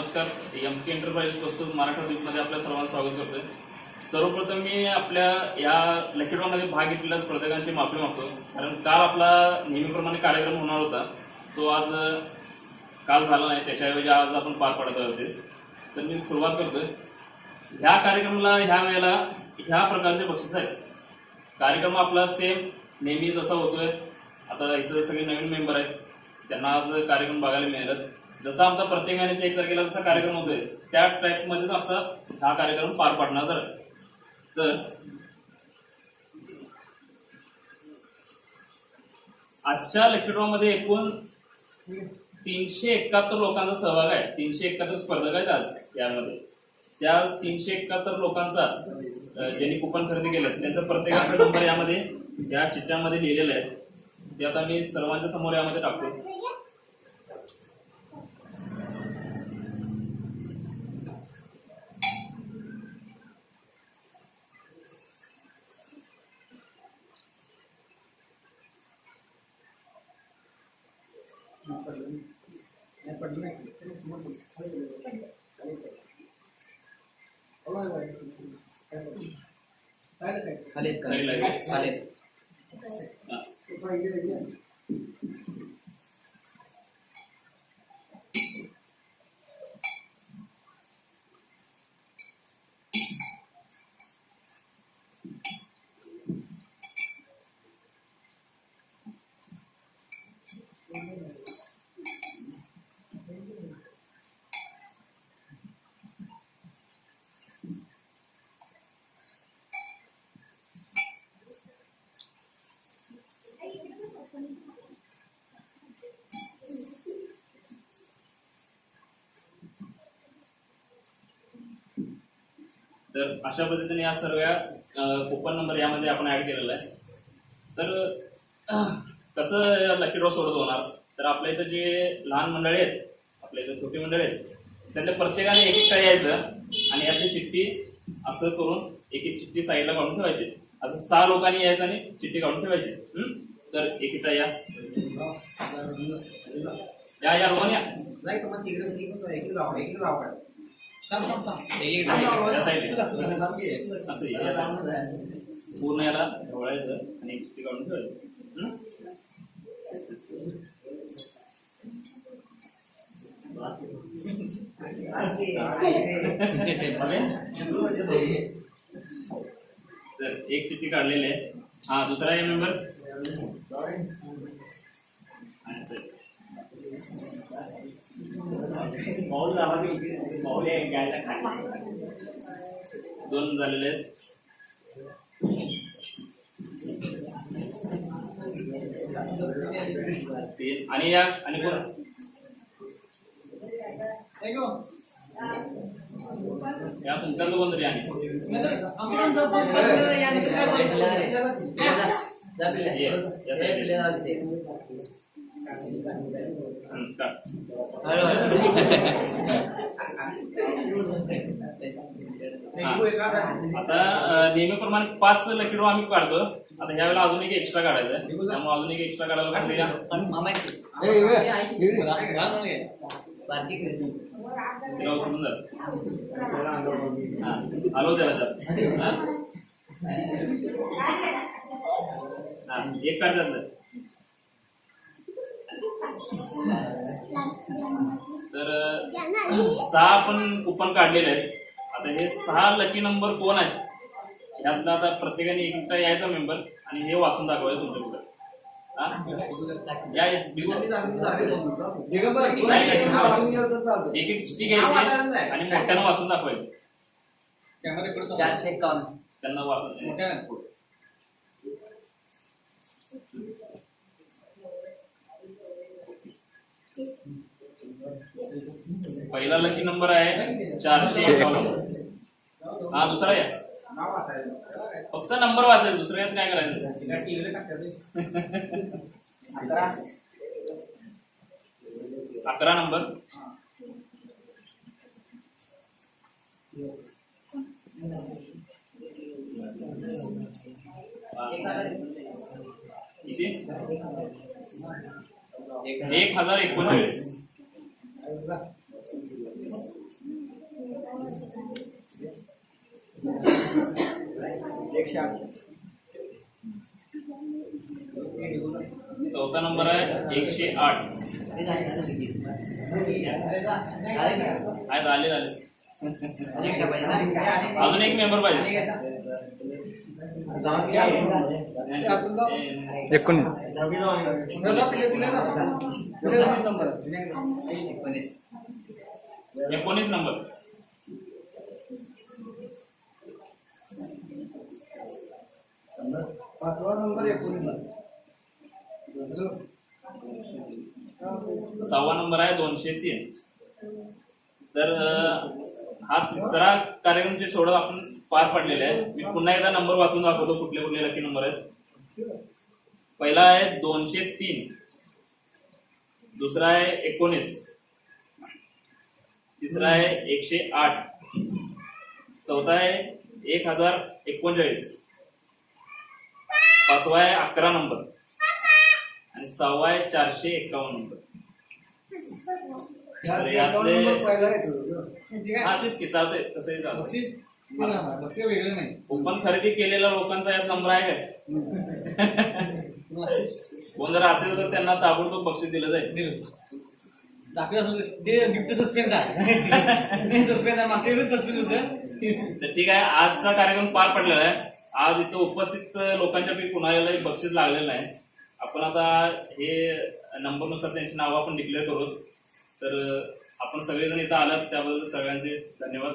नमस्कार. MK enterprise प्रस्तुत मराठा मध्ये आपल्या सर्वांचं स्वागत करतोय. सर्वप्रथम मी आपल्या या लकी ड्रॉ मध्ये भाग घेतलेल्या स्पर्धकांची माफी मागतो, कारण काल आपला नेहमीप्रमाणे कार्यक्रम होणार होता, तो आज काल झाला नाही. त्याच्याऐवजी आज आपण पार पाडत होते. तर मी सुरुवात करतोय. ह्या कार्यक्रमाला ह्या वेळेला ह्या प्रकारचे बक्षीस आहेत. कार्यक्रम आपला सेम नेहमी जसा होतोय. आता इथं सगळे नवीन मेंबर आहेत, त्यांना आज कार्यक्रम बघायला मिळेलच. जसा आमचा प्रत्येक महिन्याच्या 1 तारखेला जसा कार्यक्रम होतोय त्या टाईपमध्येच आपला हा कार्यक्रम पार पाडणार. तर आजच्या लकी ड्रॉ मध्ये एकूण 371 लोकांचा सहभाग आहे. 371 स्पर्धक आहेत आज यामध्ये. त्या 371 लोकांचा ज्यांनी कुपन खरेदी केलं त्यांचा प्रत्येकाचा नंबर यामध्ये या चिठ्ठ्यामध्ये लिहिलेला आहे. ते आता मी सर्वांच्या समोर यामध्ये टाकतो. तर अशा पद्धतीने या सर्व कुपन नंबर यामध्ये आपण ऍड केलेला आहे. तर कसं लकी ड्रॉ सोडत होणार, तर आपल्या इथं जे लहान मंडळी आहेत, आपल्या इथं छोटी मंडळी आहेत, त्यातल्या प्रत्येकाने एक एक यायचं आणि यातली चिठ्ठी असं करून एक एक चिठ्ठी साईडला काढून ठेवायची. असं 6 लोकांनी यायचं आणि चिठ्ठी काढून ठेवायची. तर एकटा या या रोहन या पूर्ण याला ढवळायचं आणि एक चिठ्ठी काढून ठेवायची. तर एक चिठ्ठी काढलेली आहे. हा दुसरा आहे मेंबर. दोन झालेले आहेत. तीन आणि या आणि कोण या तुमच्या दोन तरी आणि आता नेहमीप्रमाणे 5 लकी ड्रॉ आम्ही काढतो. आता ह्या वेळेला अजून एक एक्स्ट्रा काढायचं आहे, त्यामुळे अजून एक एक्स्ट्रा काढायला पाहिजे. उचलून हलव त्याला एक काढतात. तर 6 आपण कुपन काढलेले आहेत. आता हे 6 लकी नंबर कोण आहेत यातला आता प्रत्येकाने एकटा यायचा मेंबर आणि हे वाचून दाखवायचं तुमच्या पुढे. एक एक चिठ्ठी घ्यायची आणि मोठ्यानं वाचून दाखवायची. 451 त्यांना वाचून पहिला लकी नंबर आहे 451. हा दुसरा आहे. फक्त नंबर वाचायचं, दुसरं यात काय करायचं. 11 नंबर. किती 1039. चौथा नंबर आहे 108. आहेत आले झाले. अजून एक मेंबर पाहिजे. 19 नंबर. सहावा नंबर आहे 203. तर हा तिसरा कार्यक्रमची सोडत आपण पार पडलेले आहे. मी पुन्हा एकदा नंबर वाचून दाखवतो कुठले कुठले लकी नंबर आहेत. पहिला आहे 203, दुसरा आहे 19, तिसरा आहे 108, चौथा आहे 1039, पाचवा आहे 11 नंबर आणि सहावा आहे 451 नंबर. यातले हा तेच की चालतंय तसंही चालतंय. ओपन खरेदी केलेल्या लोकांचा यात नंबर आहे काय? कोण जर असेल तर त्यांना ताबडतोब बक्षीस दिलं जाईल. गिफ्ट सस्पेन्स आहे. सस्पेन्स आहे, मागच्या वेळेस सस्पेन्स होतं. तर ठीक आहे, आजचा कार्यक्रम पार पडलेला आहे. आज इथं उपस्थित लोकांच्यापैकी कुणालाही बक्षीस लागलेलं नाही. आपण आता हे नंबरनुसार त्यांची नावं आपण डिक्लेअर करूच. तर आपण सगळेजण इथं आलात त्याबद्दल सगळ्यांचे धन्यवाद.